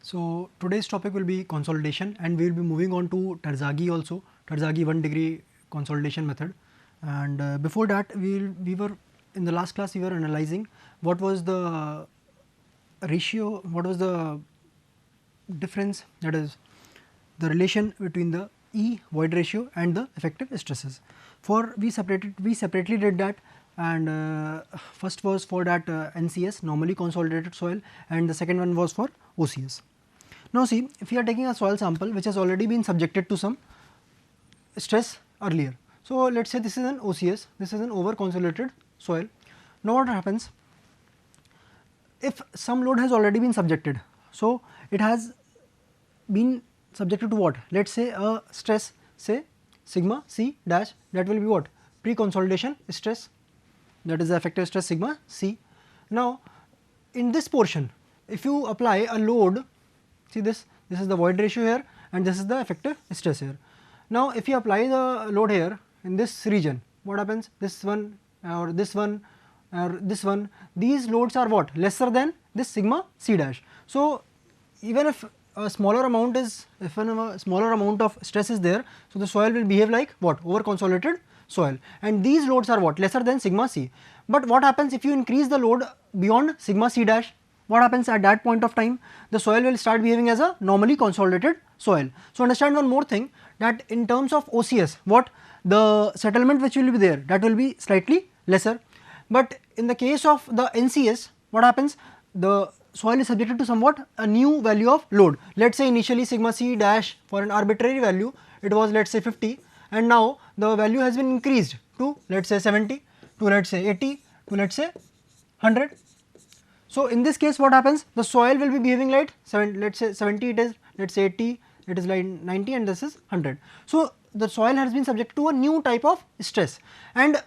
So today's topic will be consolidation, and we will be moving on to Terzaghi also, Terzaghi 1 degree consolidation method. And before that, we were in the last class we were analyzing what was the ratio, what was the difference, that is the relation between the E void ratio and the effective stresses. For we separately did that, and first was for that NCS, normally consolidated soil, and the second one was for OCS. Now see, if you are taking a soil sample which has already been subjected to some stress earlier. So let us say this is an OCS, this is an over consolidated soil. Now what happens if some load has already been subjected? So it has been subjected to what? Let us say a stress, say sigma C dash, that will be what? Pre-consolidation stress, that is the effective stress sigma C. Now in this portion, if you apply a load, see this is the void ratio here and this is the effective stress here. Now if you apply the load here in this region, what happens? This one or this one or this one, these loads are what? Lesser than this sigma C dash. So even if a smaller amount is, if a smaller amount of stress is there, so the soil will behave like what? Over consolidated soil, and these loads are what? Lesser than sigma C. But what happens if you increase the load beyond sigma C dash? What happens at that point of time? The soil will start behaving as a normally consolidated soil. So understand one more thing, that in terms of OCS, what the settlement which will be there, that will be slightly lesser. But in the case of the NCS, what happens? The soil is subjected to somewhat a new value of load. Let us say initially sigma C dash, for an arbitrary value it was let us say 50, and now the value has been increased to let us say 70, to let us say 80, to let us say 100. So in this case what happens? The soil will be behaving like let us say 70 it is, let us say 80 it is like 90, and this is 100. So the soil has been subject to a new type of stress, and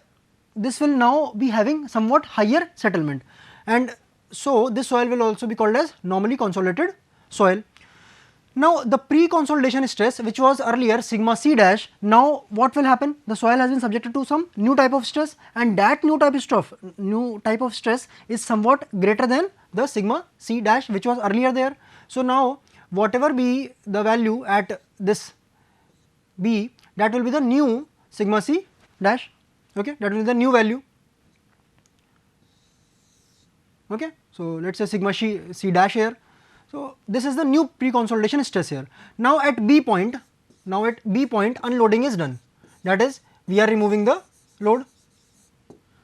this will now be having somewhat higher settlement, and so this soil will also be called as normally consolidated soil. Now the pre-consolidation stress, which was earlier sigma C dash, now what will happen? The soil has been subjected to some new type of stress, and that new type of stress is somewhat greater than the sigma C dash which was earlier there. So now whatever be the value at this B, that will be the new sigma C dash, okay, that will be the new value, okay. So let us say sigma C dash here. So this is the new pre-consolidation stress here. Now at B point, unloading is done, that is we are removing the load,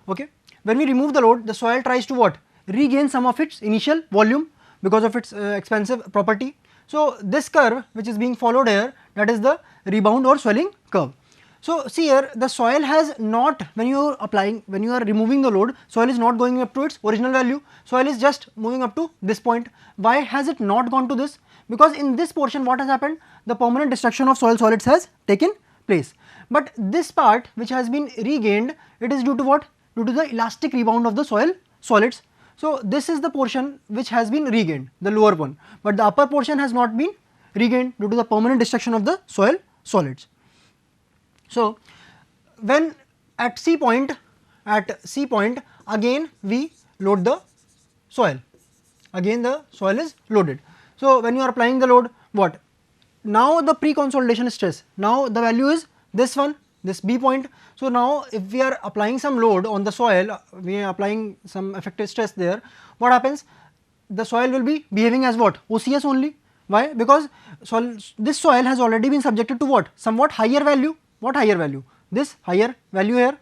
okay. When we remove the load, the soil tries to what? Regain some of its initial volume because of its expansive property. So this curve which is being followed here, that is the rebound or swelling curve. So see here, the soil has not, when you are removing the load, soil is not going up to its original value, soil is just moving up to this point. Why has it not gone to this? Because in this portion what has happened? The permanent destruction of soil solids has taken place. But this part which has been regained, it is due to what? Due to the elastic rebound of the soil solids. So this is the portion which has been regained, the lower one, but the upper portion has not been regained due to the permanent destruction of the soil solids. So when at C point again we load the soil, again the soil is loaded. So when you are applying the load, what? Now the pre-consolidation stress, now the value is this one, this B point. So now if we are applying some load on the soil, we are applying some effective stress there, what happens? The soil will be behaving as what? OCS only. Why? Because this soil has already been subjected to what? Somewhat higher value. What higher value? This higher value here.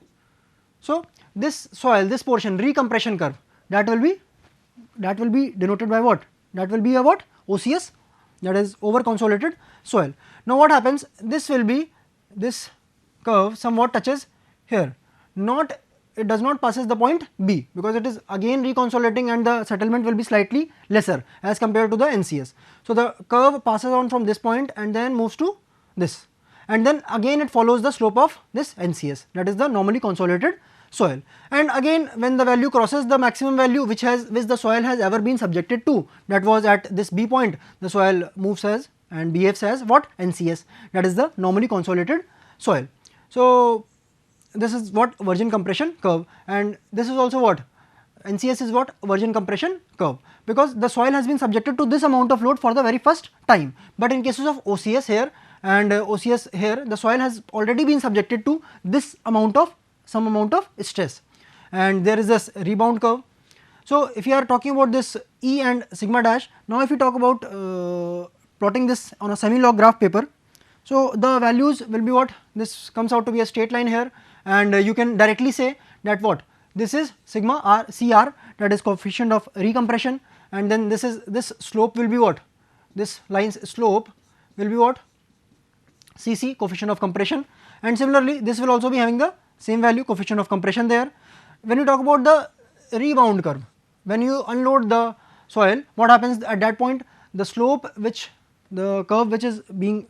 So this soil, this portion, recompression curve, that will be denoted by what? That will be a what? OCS, that is over consolidated soil. Now what happens? This will be, this curve somewhat touches here, it does not passes the point B, because it is again reconsolidating and the settlement will be slightly lesser as compared to the NCS. So the curve passes on from this point and then moves to this, and then again it follows the slope of this NCS, that is the normally consolidated soil. And again when the value crosses the maximum value which the soil has ever been subjected to, that was at this B point, the soil moves as and behaves as what? NCS, that is the normally consolidated soil. So this is what? Virgin compression curve, and this is also what? NCS is what? Virgin compression curve, because the soil has been subjected to this amount of load for the very first time. But in cases of OCS here and OCS here, the soil has already been subjected to this amount of some amount of stress, and there is this rebound curve. So if you are talking about this E and sigma dash, now if you talk about plotting this on a semi-log graph paper, so the values will be what? This comes out to be a straight line here, and you can directly say that what? This is sigma r CR, that is coefficient of recompression, and then this slope will be what? This line's slope will be what? CC, coefficient of compression, and similarly this will also be having the same value, coefficient of compression there. When you talk about the rebound curve, when you unload the soil, what happens at that point? The slope which the curve which is being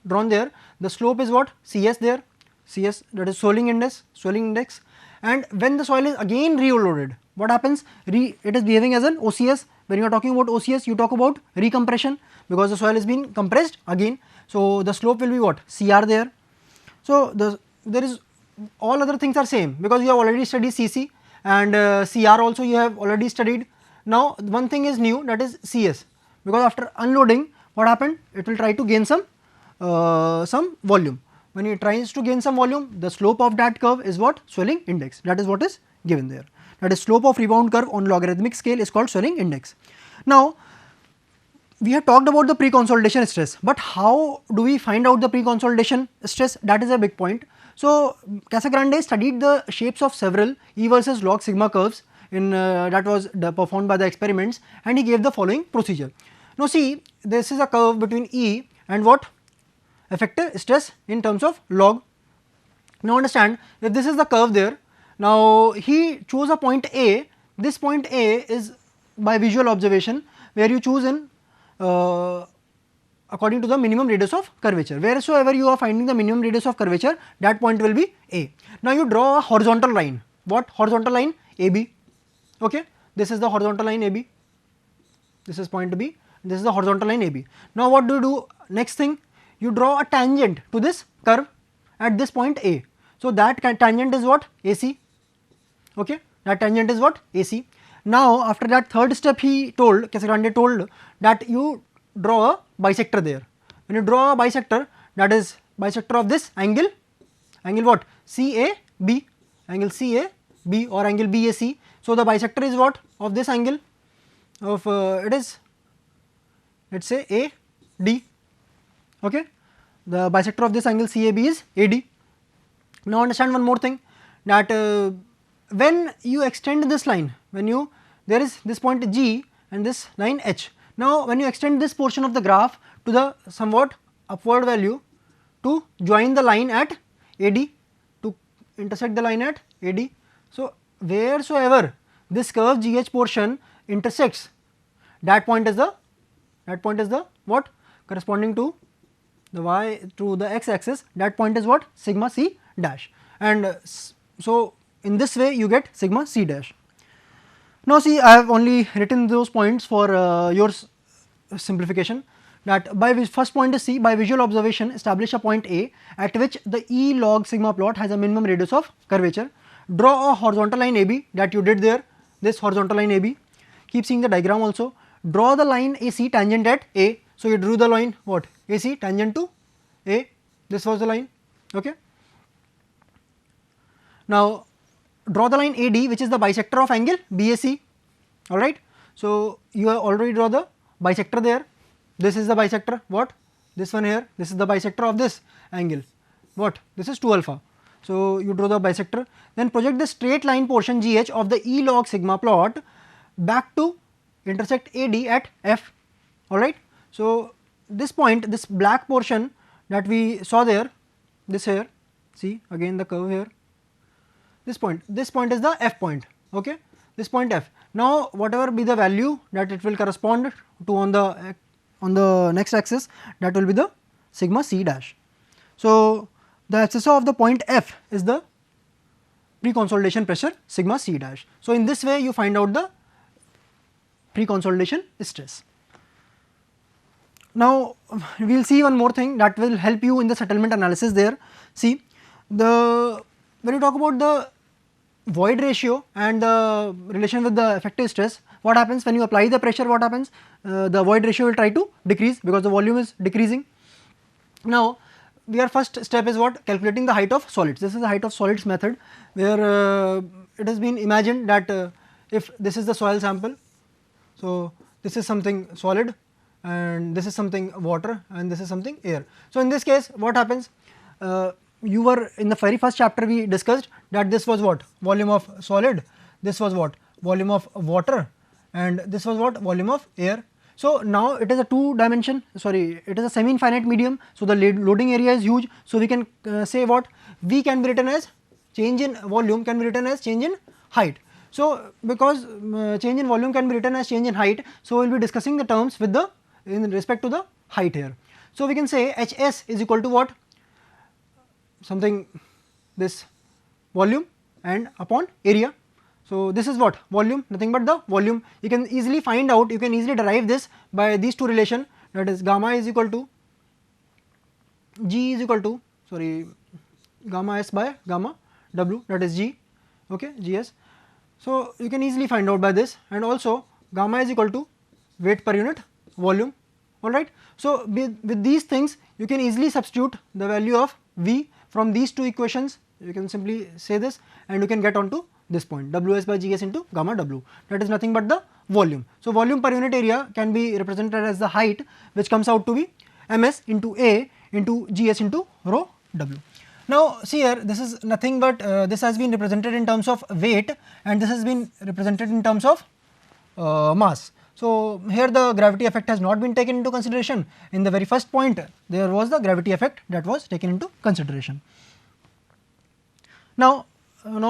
drawn there, the slope is what? CS there, CS, that is swelling index, and when the soil is again reloaded, what happens? It is behaving as an OCS. When you are talking about OCS, you talk about recompression, because the soil is being compressed again. So the slope will be what? CR there. So there is, all other things are same, because you have already studied CC, and CR also you have already studied. Now one thing is new, that is CS, because after unloading, what happened? It will try to gain some volume. When it tries to gain some volume, the slope of that curve is what? Swelling index. That is what is given there. That is slope of rebound curve on logarithmic scale is called swelling index. Now we have talked about the pre-consolidation stress, but how do we find out the pre-consolidation stress? That is a big point. So Casagrande studied the shapes of several E versus log sigma curves in that was performed by the experiments, and he gave the following procedure. Now see, this is a curve between E and what? Effective stress in terms of log. Now understand, if this is the curve there, now he chose a point A. This point A is by visual observation, where you choose in according to the minimum radius of curvature. Wheresoever you are finding the minimum radius of curvature, that point will be A. Now you draw a horizontal line. What horizontal line? AB. Okay, this is the horizontal line AB. This is point B. This is the horizontal line AB. Now what do you do? Next thing, you draw a tangent to this curve at this point A. So that tangent is what? AC. Okay, that tangent is what? AC. Now after that third step, he told, Casagrande told, that you draw a bisector there. When you draw a bisector, that is bisector of this angle what? CAB, angle CAB or angle BAC. So the bisector is what? Of this angle of it is, let us say, AD. Okay, the bisector of this angle CAB is AD. Now understand one more thing, that when you extend this line, there is this point G and this line H. Now when you extend this portion of the graph to the somewhat upward value to join the line at AD, to intersect the line at AD. So wheresoever this curve GH portion intersects, that point is the what? Corresponding to the y to the x axis, that point is what? Sigma C dash, and so in this way you get sigma C dash. Now see, I have only written those points for your simplification, that by first point is C, by visual observation establish a point A at which the E log sigma plot has a minimum radius of curvature. Draw a horizontal line AB, that you did there, this horizontal line AB. Keep seeing the diagram also. Draw the line AC tangent at A. So you drew the line what? AC tangent to A, this was the line. Okay. Now draw the line AD, which is the bisector of angle BAC. Alright. So you have already draw the bisector there. This is the bisector, what? This one here, this is the bisector of this angle, what? This is 2 alpha. So you draw the bisector, then project the straight line portion GH of the E log sigma plot back to intersect AD at F. Alright. So this point, this black portion that we saw there, this here, see again the curve here, this point is the F point. Okay, this point F. Now whatever be the value that it will correspond to on the next axis, that will be the sigma C dash. So the excessor of the point F is the pre-consolidation pressure sigma C dash. So in this way you find out the pre-consolidation stress. Now we will see one more thing that will help you in the settlement analysis there. See, when you talk about the void ratio and the relation with the effective stress, what happens when you apply the pressure, what happens, the void ratio will try to decrease because the volume is decreasing. Now our first step is what, calculating the height of solids. This is the height of solids method, where it has been imagined that if this is the soil sample, so this is something solid and this is something water and this is something air. So in this case what happens, you were in the very first chapter we discussed that this was what, volume of solid, this was what, volume of water, and this was what, volume of air. So now it is a it is a semi infinite medium, so the loading area is huge. So we can say what, V can be written as change in volume can be written as change in height. So because change in volume can be written as change in height, so we will be discussing the terms with the in respect to the height here. So we can say Hs is equal to what, something this volume and upon area. So this is what, volume, nothing but the volume. You can easily find out, you can easily derive this by these two relation, that is gamma is equal to G is equal to gamma S by gamma W, that is G, okay, Gs. So you can easily find out by this, and also gamma is equal to weight per unit volume, alright. So with these things you can easily substitute the value of V from these two equations, you can simply say this and you can get onto this point, Ws by Gs into gamma W, that is nothing but the volume. So volume per unit area can be represented as the height, which comes out to be Ms into A into Gs into rho W. Now see here, this is nothing but this has been represented in terms of weight and this has been represented in terms of mass. So here the gravity effect has not been taken into consideration. In the very first point there was the gravity effect that was taken into consideration. Now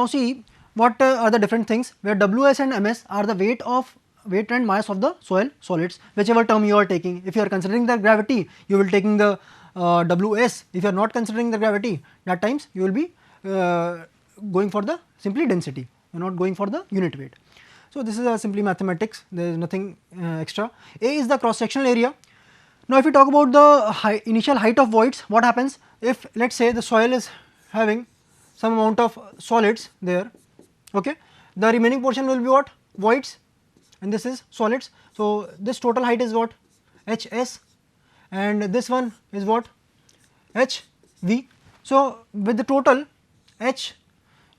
see what are the different things, where Ws and Ms are the weight and mass of the soil solids, whichever term you are taking. If you are considering the gravity, you will taking the Ws. If you are not considering the gravity, that times you will be going for the simply density, you are not going for the unit weight. So this is simply mathematics, there is nothing extra. A is the cross sectional area. Now if you talk about the initial height of voids, what happens if let us say the soil is having some amount of solids there, okay, the remaining portion will be what, voids, and this is solids. So this total height is what, Hs, and this one is what, Hv. So with the total H,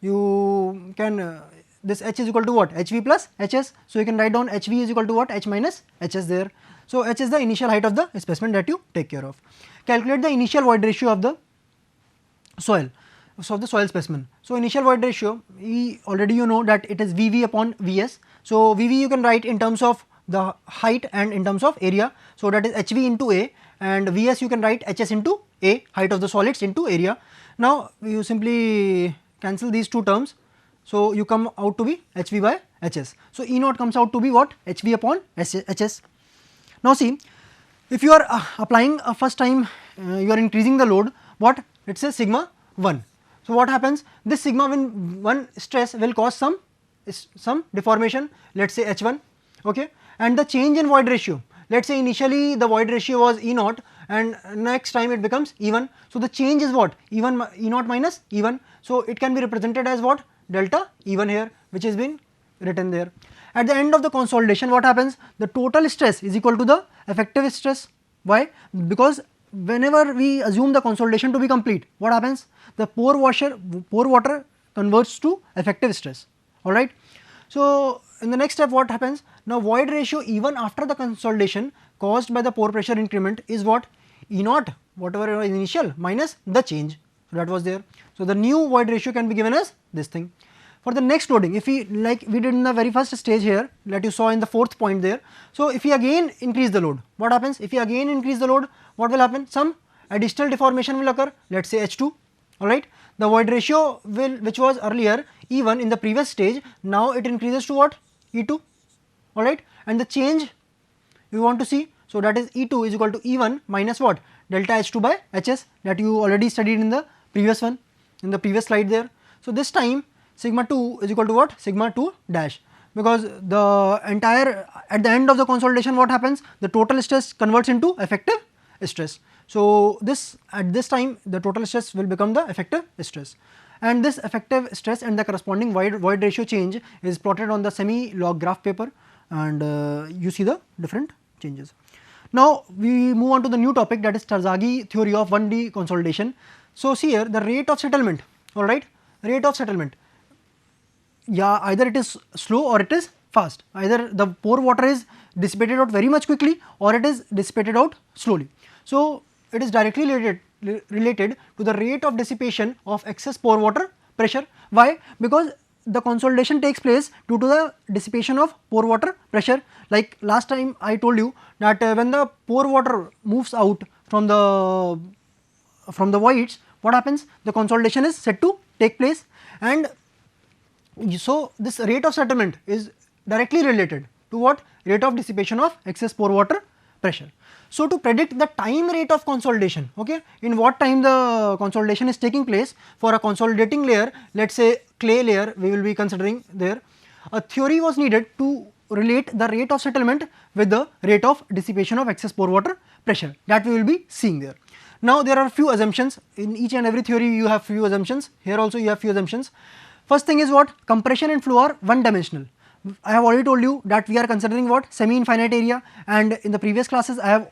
you can this H is equal to what, Hv plus Hs. So you can write down Hv is equal to what, H minus Hs there. So H is the initial height of the specimen that you take care of. Calculate the initial void ratio of the soil, so of the soil specimen. So initial void ratio, already you know that it is Vv upon Vs. So Vv you can write in terms of the height and in terms of area. So that is Hv into A, and Vs you can write Hs into A, height of the solids into area. Now you simply cancel these two terms. So you come out to be Hv by Hs. So E naught comes out to be what, Hv upon Hs. Now see, if you are applying a first time, you are increasing the load, what, let us say sigma 1. So what happens, this sigma 1 stress will cause some deformation, let us say H1, okay, and the change in void ratio, let us say initially the void ratio was E naught and next time it becomes E1. So the change is what, E naught minus E1. So it can be represented as what, delta E1 here, which has been written there. At the end of the consolidation, what happens, the total stress is equal to the effective stress. Why? Because whenever we assume the consolidation to be complete, what happens, the pore water converts to effective stress, alright. So in the next step what happens, now void ratio even after the consolidation caused by the pore pressure increment is what, E naught, whatever was initial, minus the change, so that was there. So the new void ratio can be given as this thing. For the next loading, if we like we did in the very first stage here that you saw in the fourth point there. So if we again increase the load, what happens, if we again increase the load, what will happen, some additional deformation will occur, let us say H2, alright. The void ratio will, which was earlier E1 in the previous stage, now it increases to what, E2, alright, and the change we want to see, so that is E2 is equal to E1 minus what, delta H2 by Hs, that you already studied in the previous one, in the previous slide there. So this time sigma 2 is equal to what, sigma 2 dash, because the entire, at the end of the consolidation what happens, the total stress converts into effective stress. So this, at this time the total stress will become the effective stress. and this effective stress and the corresponding void ratio change is plotted on the semi log graph paper, and you see the different changes. Now we move on to the new topic, that is Terzaghi theory of 1D consolidation. So see here, the rate of settlement, all right, rate of settlement, yeah, either it is slow or it is fast, either the pore water is dissipated out very much quickly or it is dissipated out slowly. So it is directly related to the rate of dissipation of excess pore water pressure. Why? Because the consolidation takes place due to the dissipation of pore water pressure. Like last time I told you that when the pore water moves out from the voids, what happens? The consolidation is said to take place, and so this rate of settlement is directly related to what? Rate of dissipation of excess pore water pressure. So to predict the time rate of consolidation, okay, in what time the consolidation is taking place for a consolidating layer, let us say clay layer we will be considering there, a theory was needed to relate the rate of settlement with the rate of dissipation of excess pore water pressure, that we will be seeing there. Now there are few assumptions, in each and every theory you have few assumptions, here also you have few assumptions. First thing is what? Compression and flow are one dimensional. I have already told you that we are considering what? Semi-infinite area, and in the previous classes I have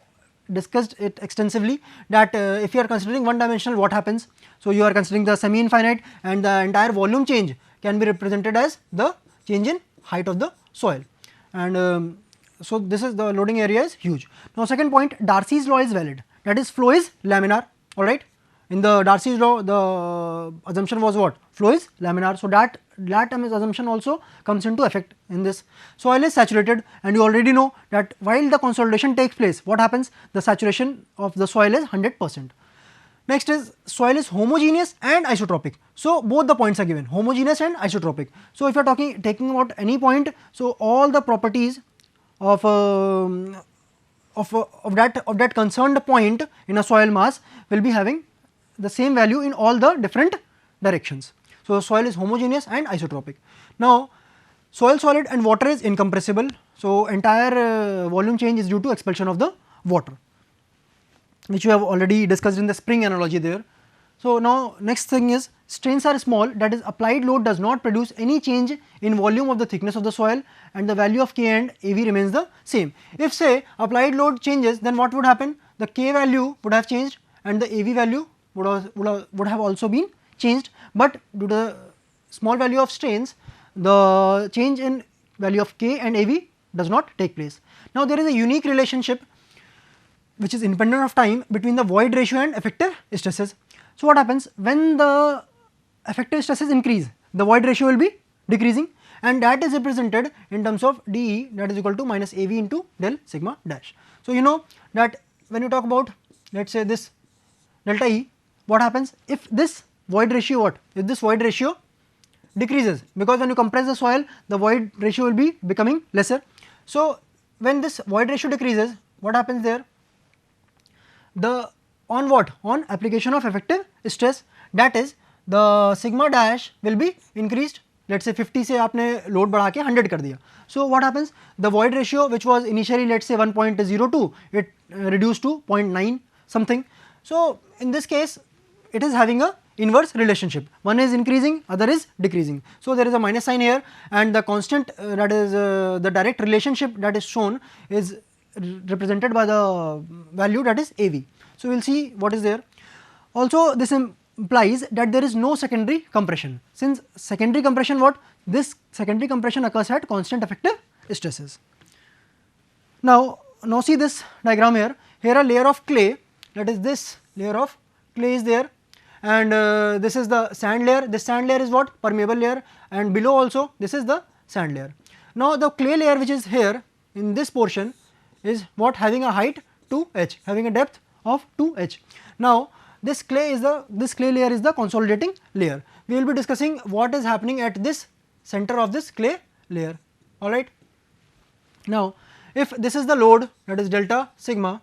discussed it extensively that if you are considering one dimensional, what happens? So you are considering the semi-infinite, and the entire volume change can be represented as the change in height of the soil, and so this is the loading area is huge. Now second point, Darcy's law is valid, that is flow is laminar, alright. In the Darcy's law the assumption was what? Flow is laminar, so that assumption also comes into effect in this. Soil is saturated, and you already know that while the consolidation takes place, what happens? The saturation of the soil is 100%. Next is soil is homogeneous and isotropic. So both the points are given, homogeneous and isotropic. So if you are taking about any point, so all the properties of that concerned point in a soil mass will be having the same value in all the different directions. So soil is homogeneous and isotropic. Now soil solid and water is incompressible, so entire volume change is due to expulsion of the water, which we have already discussed in the spring analogy there. So now next thing is strains are small, that is applied load does not produce any change in volume of the thickness of the soil, and the value of K and AV remains the same. If say applied load changes, then what would happen? The K value would have changed and the AV value would have also been changed, but due to the small value of strains, the change in value of K and AV does not take place. Now there is a unique relationship which is independent of time between the void ratio and effective stresses. So what happens? When the effective stresses increase, the void ratio will be decreasing, and that is represented in terms of dE, that is equal to minus AV into del sigma dash. So you know that when you talk about, let us say this delta E, what happens if this void ratio, if this void ratio decreases, because when you compress the soil the void ratio will be becoming lesser. So when this void ratio decreases, what happens there? On application of effective stress, that is the sigma dash will be increased. Let us say 50 से आपने load बढ़ा के 100 कर दिया. So what happens? The void ratio which was initially let us say 1.02, it reduced to 0.9 something. So in this case it is having a inverse relationship, one is increasing, other is decreasing. So there is a minus sign here, and the constant that is the direct relationship that is shown is represented by the value that is AV. So we will see what is there. Also this implies that there is no secondary compression, since secondary compression this secondary compression occurs at constant effective stresses. Now see this diagram here, a layer of clay, that is this layer of clay is there, and this is the sand layer, this sand layer is what? Permeable layer, and below also this is the sand layer. Now the clay layer which is here in this portion is what? Having a height 2h, having a depth of 2h. Now this clay layer is the consolidating layer. We will be discussing what is happening at this center of this clay layer, alright. Now if this is the load, that is delta sigma,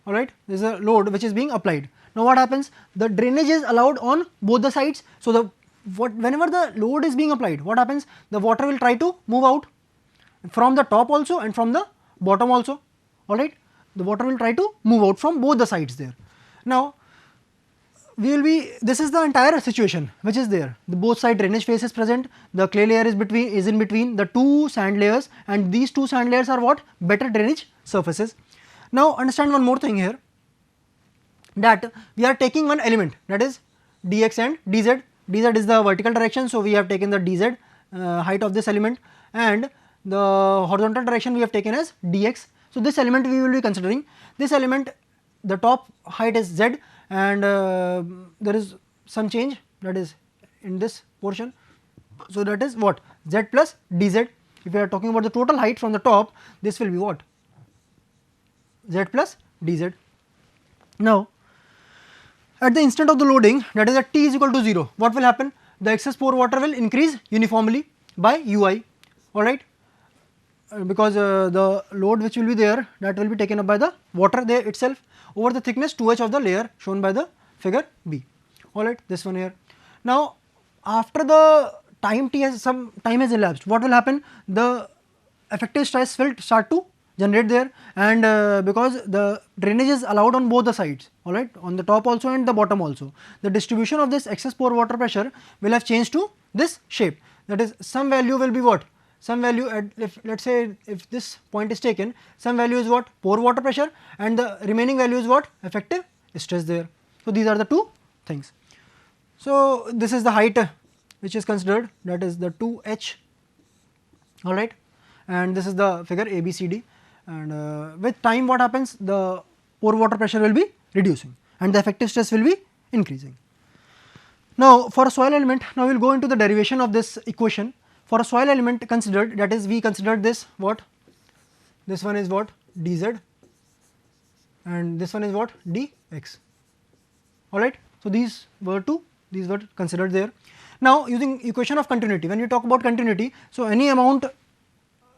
alright, this is a load which is being applied. Now what happens? The drainage is allowed on both the sides. So whenever the load is being applied, what happens? The water will try to move out from the top also and from the bottom also, alright. The water will try to move out from both the sides there. Now we will be, this is the entire situation which is there. The both side drainage face is present, the clay layer is in between the two sand layers, and these two sand layers are what? Better drainage surfaces. Now understand one more thing here, that we are taking one element, that is dx and dz. Dz is the vertical direction, so we have taken the dz height of this element, and the horizontal direction we have taken as dx. So this element we will be considering. This element, the top height is z, and there is some change, that is in this portion. So that is what? Z plus dz. If we are talking about the total height from the top, this will be what? Z plus dz. Now at the instant of the loading, that is at t is equal to 0, what will happen? The excess pore water will increase uniformly by ui, alright, because the load which will be there, that will be taken up by the water there itself over the thickness 2h of the layer shown by the figure B, alright, this one here. Now after the time t has, some time has elapsed, what will happen? The effective stress will start to generate there, and because the drainage is allowed on both the sides, alright, on the top also and the bottom also, the distribution of this excess pore water pressure will have changed to this shape, that is some value will be what? Some value at, if let us say if this point is taken, some value is what? Pore water pressure, and the remaining value is what? Effective stress there. So these are the two things. So this is the height which is considered, that is the 2h, alright, and this is the figure ABCD, and with time what happens? The pore water pressure will be reducing and the effective stress will be increasing. Now for a soil element, now we will go into the derivation of this equation. For a soil element considered, that is we considered this what? This one is what? dz, and this one is what? dx, alright. So these were considered there. Now using equation of continuity, when you talk about continuity, so any amount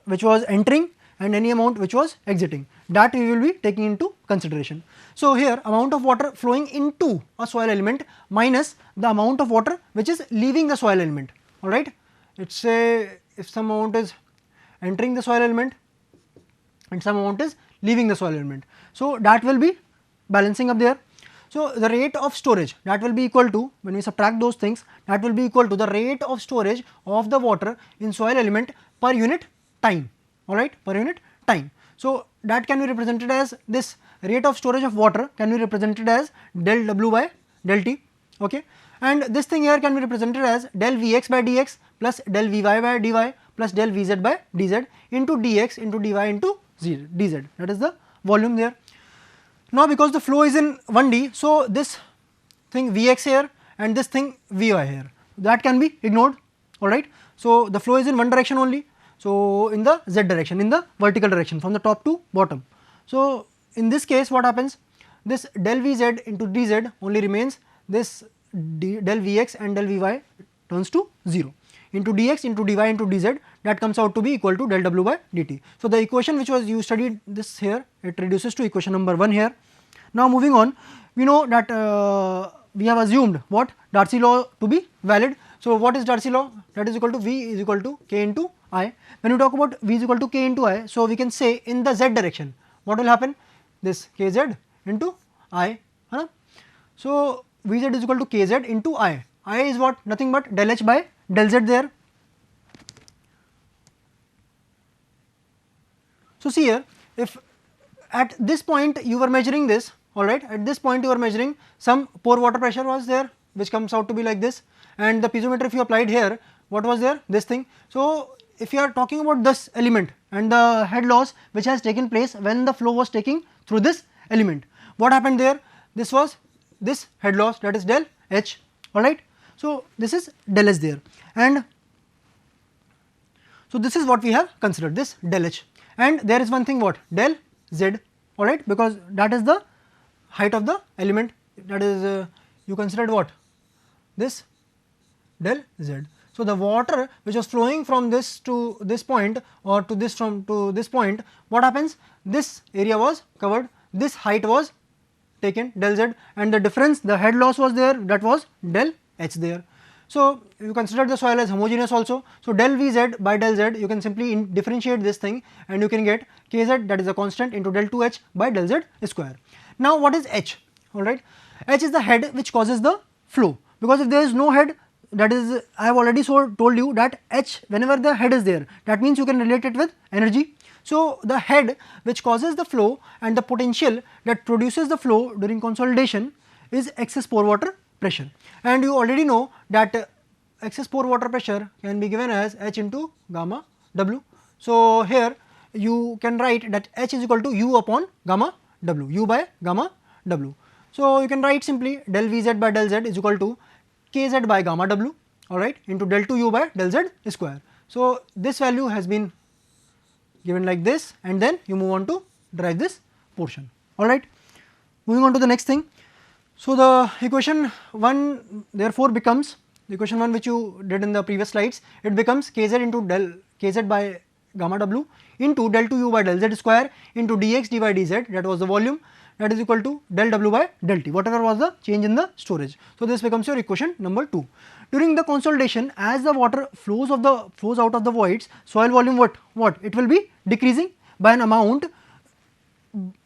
which was entering and any amount which was exiting, that we will be taking into consideration. So here amount of water flowing into a soil element minus the amount of water which is leaving the soil element, alright. Let us say if some amount is entering the soil element and some amount is leaving the soil element, so that will be balancing up there. So the rate of storage, that will be equal to, when we subtract those things, that will be equal to the rate of storage of the water in soil element per unit time, alright, per unit time. So that can be represented as, this rate of storage of water can be represented as del W by del T, okay, and this thing here can be represented as del Vx by dx plus del Vy by dy plus del Vz by dz into dx into dy into dz, that is the volume there. Now because the flow is in 1D, so this thing Vx here and this thing Vy here, that can be ignored, alright. So the flow is in one direction only, so in the z direction, in the vertical direction from the top to bottom. So in this case what happens? This del Vz into dz only remains, this del Vx and del Vy turns to 0, into dx into dy into dz, that comes out to be equal to del W by dt. So the equation which was you studied this here, it reduces to equation number 1 here. Now moving on, we know that we have assumed what? Darcy law to be valid. So what is Darcy law? That is equal to V is equal to K into I. When you talk about V is equal to K into I, so we can say in the Z direction, what will happen? This Kz into I, so Vz is equal to Kz into I. I is what? Nothing but del H by del Z there. So see here, if at this point you were measuring this, alright, at this point you are measuring some pore water pressure was there, which comes out to be like this, and the piezometer if you applied here, what was there? This thing. So if you are talking about this element and the head loss which has taken place when the flow was taking through this element, what happened there? This was this head loss, that is del H, alright. So this is del H there, and so this is what we have considered, this del H, and there is one thing what? Del Z, alright, because that is the height of the element, that is you considered what? This del Z. So the water which was flowing from this to this point or to this from to this point, what happens? This area was covered, this height was taken del Z, and the difference, the head loss was there, that was del H there. So you consider the soil as homogeneous also, so del Vz by del Z, you can simply differentiate this thing and you can get Kz, that is a constant, into del 2H by del Z square. Now what is H? Alright, H is the head which causes the flow, because if there is no head, that is, I have already told you that H, whenever the head is there, that means you can relate it with energy. So, the head which causes the flow and the potential that produces the flow during consolidation is excess pore water pressure, and you already know that excess pore water pressure can be given as H into gamma W. So, here you can write that H is equal to U upon gamma W, U by gamma W. So, you can write simply del Vz by del Z is equal to Kz by gamma W, alright, into del 2 U by del Z square. So, this value has been given like this, and then you move on to derive this portion, alright. Moving on to the next thing. So, the equation 1 therefore becomes, the equation 1 which you did in the previous slides, it becomes Kz into del Kz by gamma W into del 2 U by del Z square into dx dy dz, that was the volume, that is equal to del W by del T, whatever was the change in the storage. So, this becomes your equation number 2. During the consolidation, as the water flows out of the voids, soil volume what it will be decreasing by an amount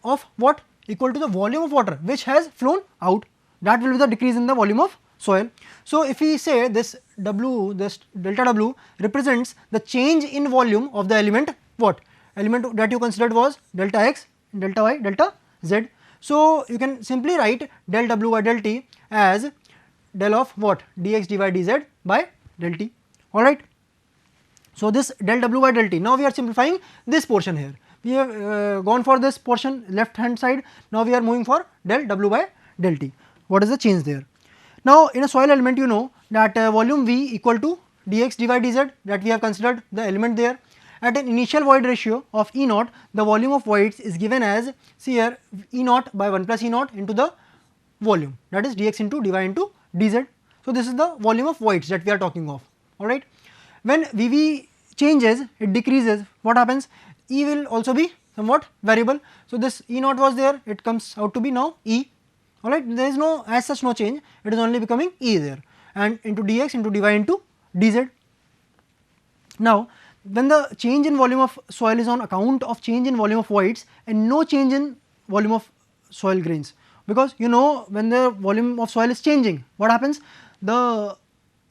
of what equal to the volume of water which has flown out, that will be the decrease in the volume of soil. So, if we say this W, this delta W represents the change in volume of the element, what element that you considered was delta x, delta y, delta z. So, you can simply write del W by del T as del of what dx dy dz by del T, alright. So, this del W by del T, now we are simplifying this portion here. We have gone for this portion left hand side, now we are moving for del W by del T. What is the change there? Now, in a soil element, you know that volume V equal to dx dy dz, that we have considered the element there. At an initial void ratio of E naught, the volume of voids is given as, see here, E naught by 1 plus E naught into the volume, that is dx into dy into dz. So, this is the volume of voids that we are talking of, alright. When Vv changes, it decreases, what happens? E will also be somewhat variable. So, this E naught was there, it comes out to be now E, alright. There is no as such no change, it is only becoming E there, and into dx into dy into dz. Now, when the change in volume of soil is on account of change in volume of voids and no change in volume of soil grains, because you know when the volume of soil is changing, what happens? The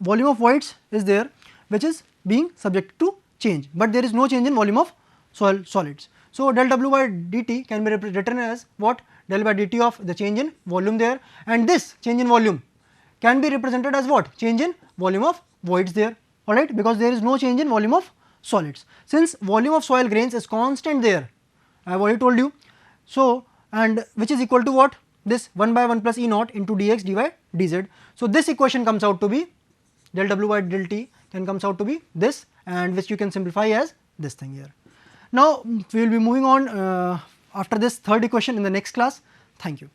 volume of voids is there which is being subject to change, but there is no change in volume of soil solids. So, del W by dt can be written as what? Del by dt of the change in volume there, and this change in volume can be represented as what? Change in volume of voids there, alright, because there is no change in volume of solids. Since volume of soil grains is constant there, I have already told you. So, and which is equal to what? This 1 by 1 plus E naught into dx dy dz. So, this equation comes out to be del W by del T comes out to be this, and which you can simplify as this thing here. Now, we will be moving on after this third equation in the next class. Thank you.